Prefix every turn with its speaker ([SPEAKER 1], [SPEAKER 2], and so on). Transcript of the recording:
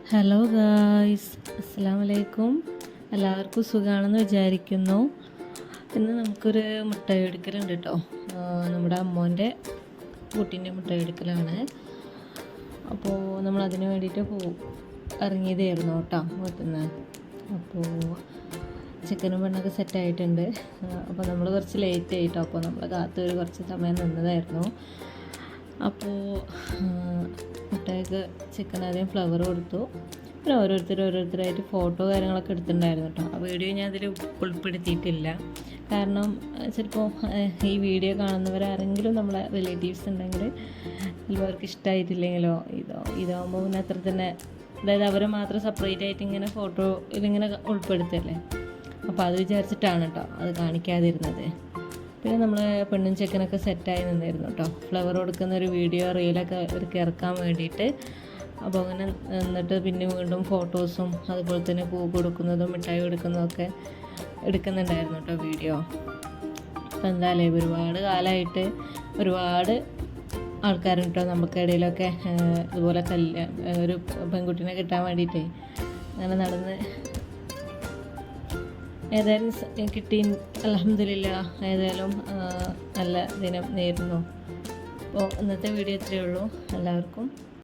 [SPEAKER 1] Hello guys, അസ്സലാമു അലൈക്കും. എല്ലാവർക്കും സുഖമാണെന്ന് വിചാരിക്കുന്നു. ഇന്ന് നമുക്കൊരു മുട്ടായി എടുക്കലുണ്ട് കേട്ടോ. നമ്മുടെ അമ്മോൻ്റെ കുട്ടീൻ്റെ മുട്ടായി എടുക്കലാണ്. അപ്പോൾ നമ്മൾ അതിന് വേണ്ടിയിട്ട് ഇറങ്ങിയതായിരുന്നു കേട്ടോ വീട്ടിൽ നിന്ന്. അപ്പോൾ ചിക്കനും പെണ്ണൊക്കെ സെറ്റായിട്ടുണ്ട്. അപ്പോൾ നമ്മൾ കുറച്ച് ലേറ്റ് ആയിട്ടോ. അപ്പോൾ നമ്മൾ കാത്തൊരു കുറച്ച് സമയം നിന്നതായിരുന്നു. അപ്പോൾ മുട്ടയൊക്കെ ചിക്കൻ ആദ്യം ഫ്ലവർ കൊടുത്തു. പിന്നെ ഓരോരുത്തരായിട്ട് ഫോട്ടോ കാര്യങ്ങളൊക്കെ എടുത്തിട്ടുണ്ടായിരുന്നു കേട്ടോ. ആ വീഡിയോ ഞാൻ അതിൽ ഉൾപ്പെടുത്തിയിട്ടില്ല. കാരണം ചിലപ്പോൾ ഈ വീഡിയോ കാണുന്നവരാരെങ്കിലും നമ്മളെ റിലേറ്റീവ്സ് ഉണ്ടെങ്കിൽ ചിലപ്പോൾ അവർക്ക് ഇഷ്ടമായിട്ടില്ലെങ്കിലോ ഇതാകുമ്പോൾ പിന്നെ അത്ര തന്നെ, അതായത് അവരെ മാത്രം സെപ്പറേറ്റ് ആയിട്ട് ഇങ്ങനെ ഫോട്ടോ ഇതിങ്ങനെ ഉൾപ്പെടുത്തല്ലേ. അപ്പോൾ അത് വിചാരിച്ചിട്ടാണ് കേട്ടോ അത് കാണിക്കാതിരുന്നത്. പിന്നെ നമ്മൾ പെണ്ണും ചെക്കനൊക്കെ സെറ്റായി നിന്നായിരുന്നു കേട്ടോ. ഫ്ലവർ കൊടുക്കുന്ന ഒരു വീഡിയോ റീലൊക്കെ അവർക്ക് ഇറക്കാൻ വേണ്ടിയിട്ട്. അപ്പോൾ അങ്ങനെ എന്നിട്ട് പിന്നെ വീണ്ടും ഫോട്ടോസും അതുപോലെ തന്നെ പൂ കൊടുക്കുന്നതും മിഠായി കൊടുക്കുന്നതൊക്കെ എടുക്കുന്നുണ്ടായിരുന്നു കേട്ടോ വീഡിയോ. അപ്പോൾ എന്തായാലും ഒരുപാട് കാലമായിട്ട് ഒരുപാട് ആൾക്കാരുണ്ട് കേട്ടോ നമുക്കിടയിലൊക്കെ ഇതുപോലെ ഒരു പെൺകുട്ടീനെ കിട്ടാൻ വേണ്ടിയിട്ട് അങ്ങനെ നടന്ന് ഏതായാലും കിട്ടി, അൽഹംദുലില്ലാഹ്. ഏതായാലും നല്ല ദിനം നേരുന്നു. അപ്പോൾ ഇന്നത്തെ വീഡിയോ ഇത്രയേ ഉള്ളൂ. എല്ലാവർക്കും